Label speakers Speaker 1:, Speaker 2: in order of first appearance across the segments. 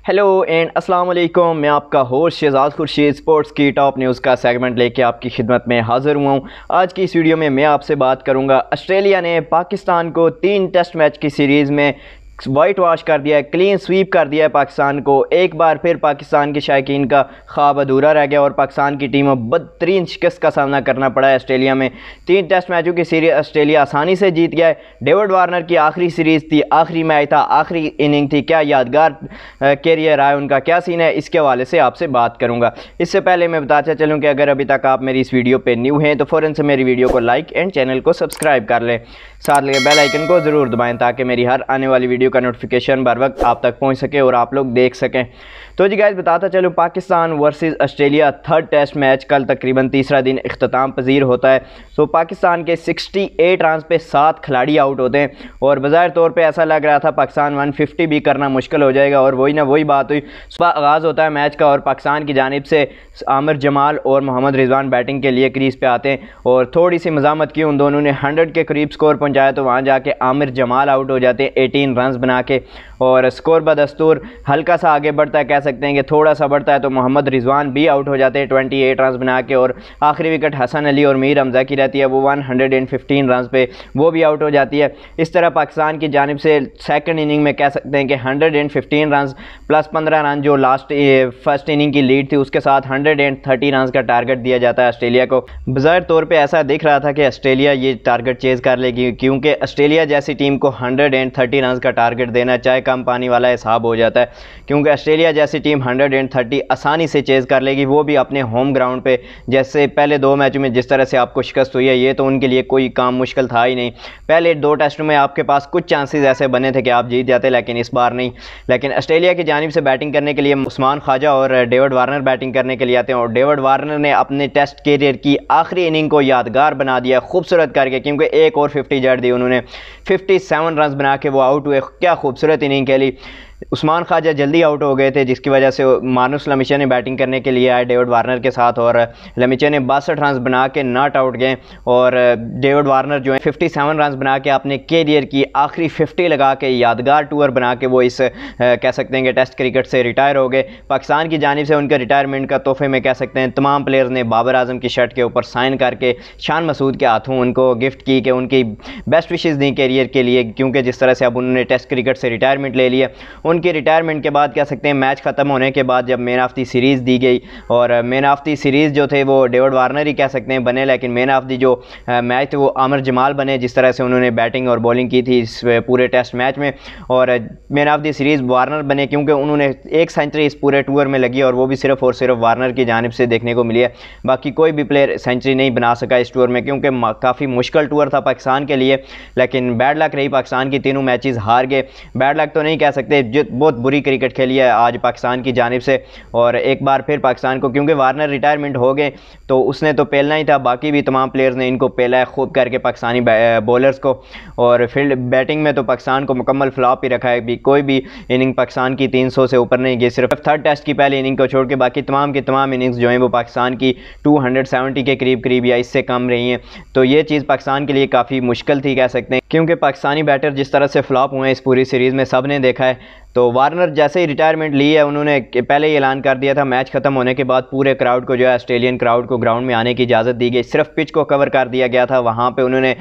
Speaker 1: Hello and अस्सलाम वालेकुम। मैं आपका होस्ट शहजाद खुर्शीद स्पोर्ट्स की टॉप न्यूज़ का सेगमेंट लेके आपकी खिदमत में हाज़िर हुआ हूँ। आज की इस वीडियो में मैं आपसे बात करूँगा, ऑस्ट्रेलिया ने पाकिस्तान को 3 टेस्ट मैच की सीरीज़ में वाइट वॉश कर दिया है, क्लीन स्वीप कर दिया है पाकिस्तान को। एक बार फिर पाकिस्तान के शायकीन का ख्वाब अधूरा रह गया और पाकिस्तान की टीम अब बदतरीन शिकस्त का सामना करना पड़ा है ऑस्ट्रेलिया में। 3 टेस्ट मैचों की सीरीज ऑस्ट्रेलिया आसानी से जीत गया है। डेविड वार्नर की आखिरी सीरीज़ थी, आखिरी मैच था, आखिरी इनिंग थी। क्या यादगार कैरियर रहा है उनका, क्या सीन है, इसके हवाले से आपसे बात करूँगा। इससे पहले मैं बताता चलूँ कि अगर अभी तक आप मेरी इस वीडियो पर न्यू हैं तो फ़ौरन से मेरी वीडियो को लाइक एंड चैनल को सब्सक्राइब कर लें, साथ लगे बेल आइकन को ज़रूर दबाएँ ताकि मेरी हर आने वाली वीडियो का नोटिफिकेशन बर वक्त आप तक पहुंच सके और आप लोग देख सकें। तो जी गाइस, बताता चलूँ, Pakistan versus Australia 3rd test match कल तकरीबन तीसरा दिन इख्तिताम पजीर होता है। तो पाकिस्तान के 68 रन पे 7 खिलाड़ी आउट होते हैं और बज़ाहिर तौर पे ऐसा लग रहा था पाकिस्तान 150 भी करना मुश्किल हो जाएगा। और वही बात हुई। सुबह आगाज़ होता है मैच का और पाकिस्तान की जानिब से आमिर जमाल और मोहम्मद रिजवान बैटिंग के लिए क्रीज़ पे आते हैं और थोड़ी सी मज़ामत की, उन दोनों ने 100 के करीब स्कोर पहुँचाया। तो वहाँ जाके आमिर जमाल आउट हो जाते हैं 18 रन बना के और स्कोर बदस्तूर हल्का सा आगे बढ़ता है, कह सकते हैं कि थोड़ा सा बढ़ता है। तो मोहम्मद रिजवान भी आउट हो जाते हैं 28 रन बना के और आखिरी विकेट हसन अली और मीर हमजा की रहती है, वो 115 रन पे वो भी आउट हो जाती है। इस तरह पाकिस्तान की जानिब से सेकंड इनिंग में कह सकते हैं कि 115 रन प्लस 15 रन जो लास्ट फर्स्ट इनिंग की लीड थी उसके साथ 130 रन का टारगेट दिया जाता है ऑस्ट्रेलिया को। बज़ाहिर तौर पर ऐसा दिख रहा था कि ऑस्ट्रेलिया ये टारगेट चेज़ कर लेगी, क्योंकि ऑस्ट्रेलिया जैसी टीम को 130 रन का टारगेट देना चाहे कम पानी वाला हिसाब हो जाता है, क्योंकि ऑस्ट्रेलिया जैसी टीम 130 आसानी से चेज़ कर लेगी, वो भी अपने होम ग्राउंड पे। जैसे पहले 2 मैचों में जिस तरह से आपको शिकस्त हुई है, ये तो उनके लिए कोई काम मुश्किल था ही नहीं। पहले 2 टेस्टों में आपके पास कुछ चांसेस ऐसे बने थे कि आप जीत जाते, लेकिन इस बार नहीं। लेकिन ऑस्ट्रेलिया की जानिब से बैटिंग करने के लिए उस्मान ख्वाजा और डेविड वार्नर बैटिंग करने के लिए आते हैं और डेविड वार्नर ने अपने टेस्ट कैरियर की आखिरी इनिंग को यादगार बना दिया खूबसूरत करके, क्योंकि एक और 50 जड़ दी उन्होंने। 57 रन बना के वो आउट हुए। क्या खूबसूरत इनिंग खेली। उस्मान ख्वाजा जल्दी आउट हो गए थे, जिसकी वजह से मानुस लमिचा ने बैटिंग करने के लिए आए डेविड वार्नर के साथ और लमिचा ने 62 रन बना के नॉट आउट गए और डेविड वार्नर जो है 57 रन बना के अपने कैरियर की आखिरी 50 लगा के यादगार टूर बना के वो इस कह सकते हैं कि टेस्ट क्रिकेट से रिटायर हो गए। पाकिस्तान की जानिब से उनके रिटायरमेंट का तोहफे में कह सकते हैं तमाम प्लेयर्स ने बाबर आजम की शर्ट के ऊपर साइन करके शान मसूद के हाथों उनको गिफ्ट की कि उनकी बेस्ट विशेज़ दी कैरियर के लिए, क्योंकि जिस तरह से अब उन्होंने टेस्ट क्रिकेट से रिटायरमेंट ले लिया। उनकी रिटायरमेंट के बाद कह सकते हैं मैच ख़त्म होने के बाद जब मैन ऑफ द सीरीज़ दी गई और मैन ऑफ द सीरीज़ जो थे वो डेविड वार्नर ही कह सकते हैं बने, लेकिन मैन ऑफ द जो मैच थे वो आमिर जमाल बने, जिस तरह से उन्होंने बैटिंग और बॉलिंग की थी इस पूरे टेस्ट मैच में। और man of the series Warner बने क्योंकि उन्होंने 1 सेंचुरी इस पूरे टूर में लगी और वो भी सिर्फ और सिर्फ वार्नर की जानिब से देखने को मिली है। बाकी कोई भी प्लेयर सेंचुरी नहीं बना सका इस टूर में, क्योंकि काफ़ी मुश्किल टूर था पाकिस्तान के लिए। लेकिन बैड लक रही, पाकिस्तान की तीनों मैचेस हार गए। बैड लक तो नहीं कह सकते, बहुत बुरी क्रिकेट खेली है आज पाकिस्तान की जानिब से। और एक बार फिर पाकिस्तान को, क्योंकि वार्नर रिटायरमेंट हो गए तो उसने तो पेलना ही था, बाकी भी तमाम प्लेयर्स ने इनको पेला है खूब करके पाकिस्तानी बॉलर्स को। और फील्ड बैटिंग में तो पाकिस्तान को मुकम्मल फ्लॉप ही रखा है, कोई भी इनिंग पाकिस्तान की 300 से ऊपर नहीं गई। सिर्फ 3rd टेस्ट की पहली इनिंग को छोड़ के बाकी तमाम की तमाम इनिंग्स जो हैं वो पाकिस्तान की 270 के करीब या इससे कम रही हैं। तो ये चीज़ पाकिस्तान के लिए काफ़ी मुश्किल थी कह सकते हैं, क्योंकि पाकिस्तानी बैटर जिस तरह से फ्लॉप हुए इस पूरी सीरीज़ में सब ने देखा है। तो वार्नर जैसे ही रिटायरमेंट ली है उन्होंने पहले ही ऐलान कर दिया था, मैच ख़त्म होने के बाद पूरे क्राउड को जो है ऑस्ट्रेलियन क्राउड को ग्राउंड में आने की इजाज़त दी गई। सिर्फ पिच को कवर कर दिया गया था, वहाँ पे उन्होंने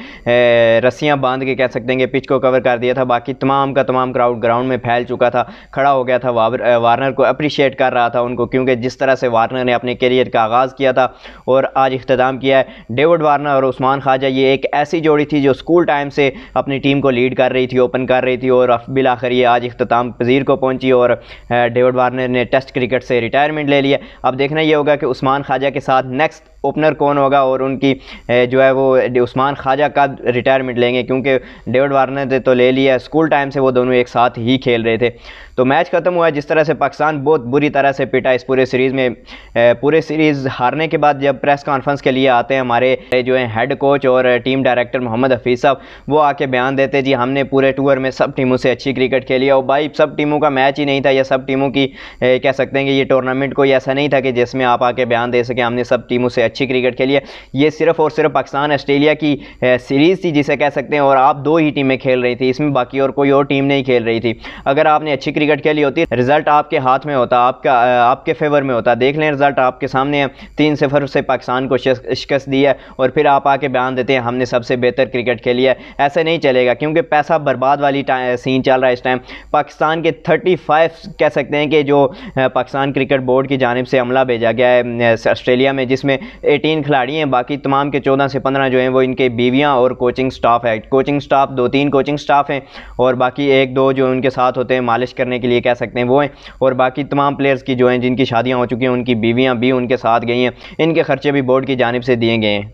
Speaker 1: रस्सियाँ बांध के कह सकते हैं कि पिच को कवर कर दिया था। बाकी तमाम का तमाम क्राउड ग्राउंड में फैल चुका था, खड़ा हो गया था, वार्नर को अप्रिशिएट कर रहा था उनको, क्योंकि जिस तरह से वार्नर ने अपने कैरियर का आगाज़ किया था और आज इख्तिताम किया है। डेविड वार्नर और उस्मान ख्वाजा ये एक ऐसी जोड़ी थी जो स्कूल टाइम से अपनी टीम को लीड कर रही थी, ओपन कर रही थी और बिल आखिर ये आज इख्तिताम पजीर को पहुँची और डेविड वार्नर ने टेस्ट क्रिकेट से रिटायरमेंट ले लिया। अब देखना ये होगा कि उस्मान ख्वाजा के साथ नेक्स्ट ओपनर कौन होगा और उनकी जो है वो उस्मान ख्वाजा का रिटायरमेंट लेंगे, क्योंकि डेविड वार्नर ने तो ले लिया, स्कूल टाइम से वो दोनों एक साथ ही खेल रहे थे। तो मैच ख़त्म हुआ है जिस तरह से पाकिस्तान बहुत बुरी तरह से पिटा इस पूरे सीरीज़ में। पूरे सीरीज़ हारने के बाद जब प्रेस कॉन्फ्रेंस के लिए आते हैं हमारे जो है हेड कोच और टीम डायरेक्टर मोहम्मद हफीज़ साहब, वो आके बयान देते जी हमने पूरे टूर में सब टीमों से अच्छी क्रिकेट खेली है। और भाई सब टीमों का मैच ही नहीं था, या सब टीमों की कह सकते हैं कि ये टूर्नामेंट कोई ऐसा नहीं था कि जिसमें आप आके बयान दे सकें हमने सब टीमों से अच्छी क्रिकेट खेली है। ये सिर्फ और सिर्फ पाकिस्तान ऑस्ट्रेलिया की सीरीज़ थी जिसे कह सकते हैं, और आप दो ही टीमें खेल रही थी, इसमें बाकी और कोई और टीम नहीं खेल रही थी। अगर आपने अच्छी क्रिकेट खेली होती, रिजल्ट आपके हाथ में होता, आपके फेवर में होता। देख लें रिजल्ट आपके सामने है, 3-0 से पाकिस्तान को शिकस्त दी है, और फिर आप आके बयान देते हैं हमने सबसे बेहतर क्रिकेट खेली है। ऐसे नहीं चलेगा, क्योंकि पैसा बर्बाद वाली सीन चल रहा है इस टाइम। पाकिस्तान के 35 कह सकते हैं कि जो पाकिस्तान क्रिकेट बोर्ड की जानिब से अमला भेजा गया है ऑस्ट्रेलिया में, जिसमें 18 खिलाड़ी हैं, बाकी तमाम के 14 से 15 जो हैं वो इनके बीवियां और कोचिंग स्टाफ है। कोचिंग स्टाफ 2-3 कोचिंग स्टाफ हैं, और बाकी 1-2 जो उनके साथ होते हैं मालिश करने के लिए कह सकते हैं वो हैं, और बाकी तमाम प्लेयर्स की जो हैं जिनकी शादियां हो चुकी हैं उनकी बीवियां भी उनके साथ गई हैं। इनके खर्चे भी बोर्ड की जानिब से दिए गए हैं।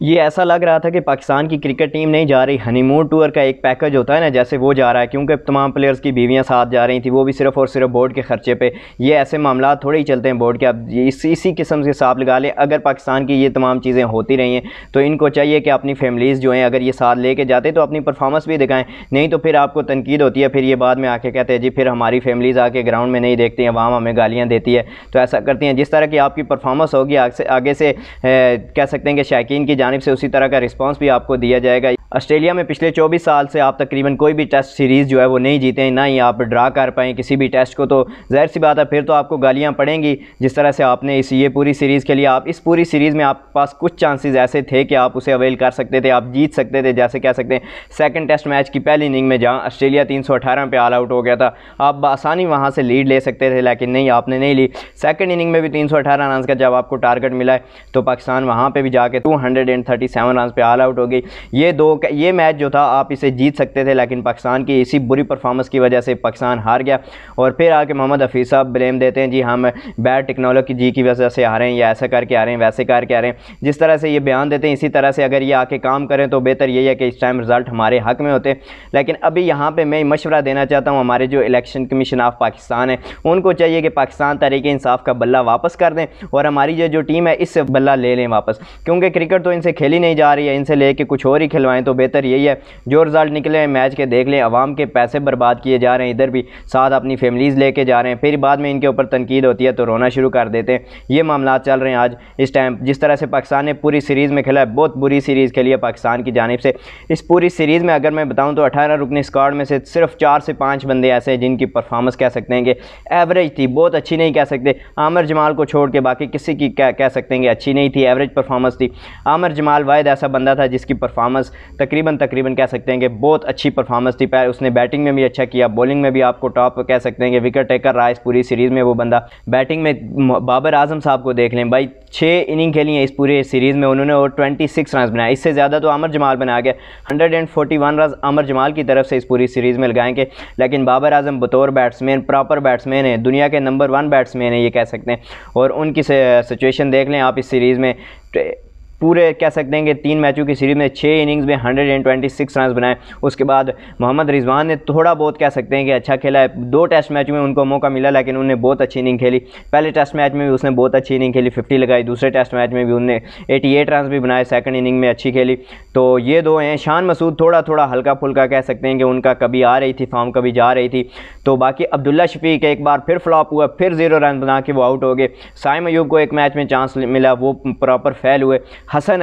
Speaker 1: ये ऐसा लग रहा था कि पाकिस्तान की क्रिकेट टीम नहीं जा रही, हनीमून टूर का एक पैकेज होता है ना, जैसे वो जा रहा है, क्योंकि तमाम प्लेयर्स की बीवियां साथ जा रही थी, वो भी सिर्फ और सिर्फ बोर्ड के खर्चे पे। ये ऐसे मामला थोड़े ही चलते हैं बोर्ड के। अब इसी किस्म से हिसाब लगा लें, अगर पाकिस्तान की ये तमाम चीज़ें होती रही हैं तो इनको चाहिए कि अपनी फैमिलीज़ जो हैं अगर ये साथ लेके जाते तो अपनी परफॉर्मेंस भी दिखाएं, नहीं तो फिर आपको तनकीद होती है, फिर ये बाद में आके कहते हैं जी फिर हमारी फैमिलीज़ आके ग्राउंड में नहीं देखती हैं, वहाँ हमें गालियाँ देती है, तो ऐसा करती हैं। जिस तरह की आपकी परफॉर्मेंस होगी आगे से कह सकते हैं कि शायकीन की जानिब से उसी तरह का रिस्पांस भी आपको दिया जाएगा। ऑस्ट्रेलिया में पिछले 24 साल से आप तकरीबन कोई भी टेस्ट सीरीज़ जो है वो नहीं जीते हैं, ना ही आप ड्रा कर पाएँ किसी भी टेस्ट को, तो जाहिर सी बात है फिर तो आपको गालियाँ पड़ेंगी। जिस तरह से आपने ये पूरी सीरीज़ के लिए, आप इस पूरी सीरीज़ में आपके पास कुछ चांसेस ऐसे थे कि आप उसे अवेल कर सकते थे, आप जीत सकते थे। जैसे कह सकते हैं सेकंड टेस्ट मैच की पहली इनिंग में जहाँ ऑस्ट्रेलिया 318 पे ऑल आउट हो गया था, आप बआसानी वहाँ से लीड ले सकते थे, लेकिन नहीं, आपने नहीं ली। सेकंड इनिंग में भी 318 रन का जब आपको टारगेट मिला है तो पाकिस्तान वहाँ पर भी जाके 237 रन पे ऑल आउट हो गई। ये मैच जो था आप इसे जीत सकते थे, लेकिन पाकिस्तान की इसी बुरी परफॉर्मेंस की वजह से पाकिस्तान हार गया। और फिर आके मोहम्मद हफीज़ साहब ब्लेम देते हैं जी हम बैड टेक्नोलॉजी की वजह से हारे हैं, या ऐसा करके आ रहे हैं, वैसे करके आ रहे हैं। जिस तरह से ये बयान देते हैं इसी तरह से अगर ये आके काम करें तो बेहतर यही है कि इस टाइम रिज़ल्ट हमारे हक में होते। लेकिन अभी यहाँ पर मैं मशवरा देना चाहता हूँ, हमारे जो इलेक्शन कमीशन ऑफ पाकिस्तान है उनको चाहिए कि पाकिस्तान तहरीक इंसाफ का बल्ला वापस कर दें, और हमारी जो टीम है इससे बल्ला ले लें वापस, क्योंकि क्रिकेट तो इनसे खेली नहीं जा रही है, इनसे लेके कुछ और ही खिलवाएं तो बेहतर यही है। जो रिजल्ट निकले हैं मैच के देख लें, अवाम के पैसे बर्बाद किए जा रहे हैं, इधर भी साथ अपनी फैमिलीज़ लेके जा रहे हैं, फिर बाद में इनके ऊपर तनकीद होती है तो रोना शुरू कर देते हैं। ये मामला चल रहे हैं आज इस टाइम। जिस तरह से पाकिस्तान ने पूरी सीरीज़ में खेला है, बहुत बुरी सीरीज़ खेली है पाकिस्तान की जानिब से। इस पूरी सीरीज़ में अगर मैं बताऊँ तो 18 रुकनी स्क्वाड में से सिर्फ 4 से 5 बंदे ऐसे हैं जिनकी परफॉर्मेंस कह सकते हैं कि एवरेज थी, बहुत अच्छी नहीं कह सकते। आमिर जमाल को छोड़ के बाकी किसी की कह सकते हैं कि अच्छी नहीं थी, एवरेज परफॉर्मेंस थी। आमिर जमाल वाहिद ऐसा बंदा था जिसकी परफॉर्मेंस तकरीबन कह सकते हैं कि बहुत अच्छी परफॉर्मेंस थी। उसने बैटिंग में भी अच्छा किया, बॉलिंग में भी आपको टॉप कह सकते हैं कि विकेट टेकर रहा इस पूरी सीरीज़ में वो बंदा। बैटिंग में बाबर आजम साहब को देख लें भाई, 6 इनिंग खेली हैं इस पूरे सीरीज़ में उन्होंने, और 26 रन बनाए, इससे ज़्यादा तो आमिर जमाल बना गया। 141 रन आमिर जमाल की तरफ से इस पूरी सीरीज़ में लगाएंगे। लेकिन बाबर आजम बतौर बैट्समैन प्रॉपर बैट्समैन है, दुनिया के नंबर 1 बैट्समैन है ये कह सकते हैं, और उनकी सिचुएशन देख लें आप इस सीरीज़ में। पूरे कह सकते हैं कि 3 मैचों की सीरीज़ में 6 इनिंग्स में 126 रन बनाए। उसके बाद मोहम्मद रिजवान ने थोड़ा बहुत कह सकते हैं कि अच्छा खेला है, 2 टेस्ट मैच में उनको मौका मिला लेकिन उन्होंने बहुत अच्छी इनिंग खेली। पहले टेस्ट मैच में भी उसने बहुत अच्छी इनिंग खेली, 50 लगाई। दूसरे टेस्ट मैच में भी उन्होंने 88 रन भी बनाए, सेकंड इनिंग में अच्छी खेली। तो ये 2 हैं। शान मसूद थोड़ा हल्का फुल्का कह सकते हैं कि उनका कभी आ रही थी फॉर्म, कभी जा रही थी। तो बाकी अब्दुल्ला शफीक एक बार फिर फ्लॉप हुआ, फिर 0 रन बना के वो आउट हो गए। साइम अयूब को एक मैच में चांस मिला, वो प्रॉपर फेल हुए। हसन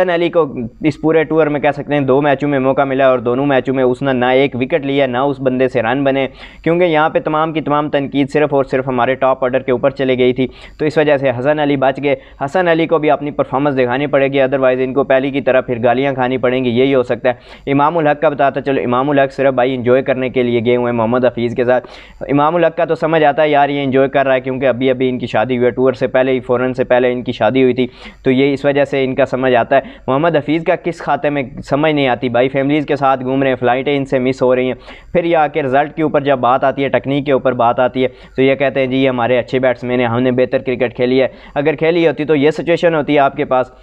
Speaker 1: अली को इस पूरे टूर में कह सकते हैं 2 मैचों में मौका मिला और दोनों मैचों में उसने ना एक विकेट लिया, ना उस बंदे से रन बने, क्योंकि यहाँ पे तमाम की तमाम तनकीद सिर्फ और सिर्फ हमारे टॉप ऑर्डर के ऊपर चली गई थी। तो इस वजह से हसन अली बच गए। हसन अली को भी अपनी परफॉर्मेंस दिखानी पड़ेगी, अदरवाइज़ इनको पहली की तरह फिर गालियाँ खानी पड़ेंगी, यही हो सकता है। इमामुल हक का बताता चलो, इमामुल हक सिर्फ भाई इंजॉय करने के लिए गए हुए हैं मोहम्मद हफीज़ के साथ। इमामुल हक का तो समझ आता है यार ये इंजॉय कर रहा है, क्योंकि अभी अभी इनकी शादी हुई है, टूर से पहले ही फ़ौरन से पहले इनकी शादी हुई थी, तो ये इस वजह से इनका समझ आता है। मोहम्मद हफीज़ का किस खाते में समझ नहीं आती भाई, फैमिलीज़ के साथ घूम रहे हैं, फ़्लाइटें इनसे मिस हो रही हैं, फिर ये आके रिज़ल्ट के ऊपर जब बात आती है, टेक्निक के ऊपर बात आती है, तो ये कहते हैं जी हमारे अच्छे बैट्समैन हैं, हमने बेहतर क्रिकेट खेली है। अगर खेली होती तो ये सिचुएशन होती है आपके पास।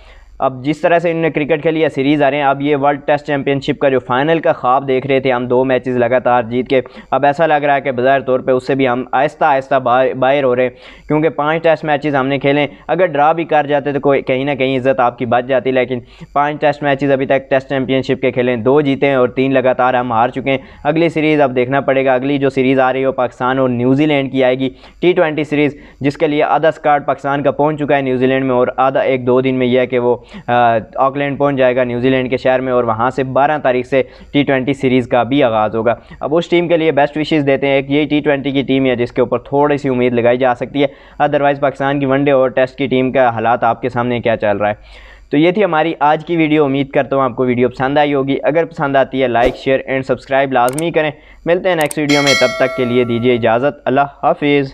Speaker 1: अब जिस तरह से इन्होंने क्रिकेट खेली है, सीरीज़ आ रहे हैं, अब ये वर्ल्ड टेस्ट चैंपियनशिप का जो फाइनल का ख्वाब देख रहे थे हम 2 मैचेस लगातार जीत के, अब ऐसा लग रहा है कि बज़ाहिर तौर पे उससे भी हम आहिस्ता आहिस्ता बाहर हो रहे हैं, क्योंकि 5 टेस्ट मैचेस हमने खेले। अगर ड्रा भी कर जाते तो कोई कहीं ना कहीं इज़्ज़त आपकी बच जाती, लेकिन 5 टेस्ट मैचेस अभी तक टेस्ट चैंपियनशिप के खेले, 2 जीते हैं और 3 लगातार हम हार चुके हैं। अगली सीरीज़ अब देखना पड़ेगा, अगली जो सीरीज़ आ रही है वो पाकिस्तान और न्यूजीलैंड की आएगी, T20 सीरीज़, जिसके लिए आधा स्क्वाड पाकिस्तान का पहुँच चुका है न्यूजीलैंड में, और आधा 1-2 दिन में यह है कि वो ऑकलैंड पहुंच जाएगा न्यूजीलैंड के शहर में, और वहां से 12 तारीख से T20 सीरीज़ का भी आगाज़ होगा। अब उस टीम के लिए बेस्ट विशेस देते हैं, एक यही T20 की टीम है जिसके ऊपर थोड़ी सी उम्मीद लगाई जा सकती है। अदरवाइज़ पाकिस्तान की वनडे और टेस्ट की टीम का हालात आपके सामने क्या चल रहा है। तो ये थी हमारी आज की वीडियो। उम्मीद करता हूँ आपको वीडियो पसंद आई होगी। अगर पसंद आती है लाइक शेयर एंड सब्सक्राइब लाजमी करें। मिलते हैं नेक्स्ट वीडियो में, तब तक के लिए दीजिए इजाज़त। अल्लाह हाफिज़।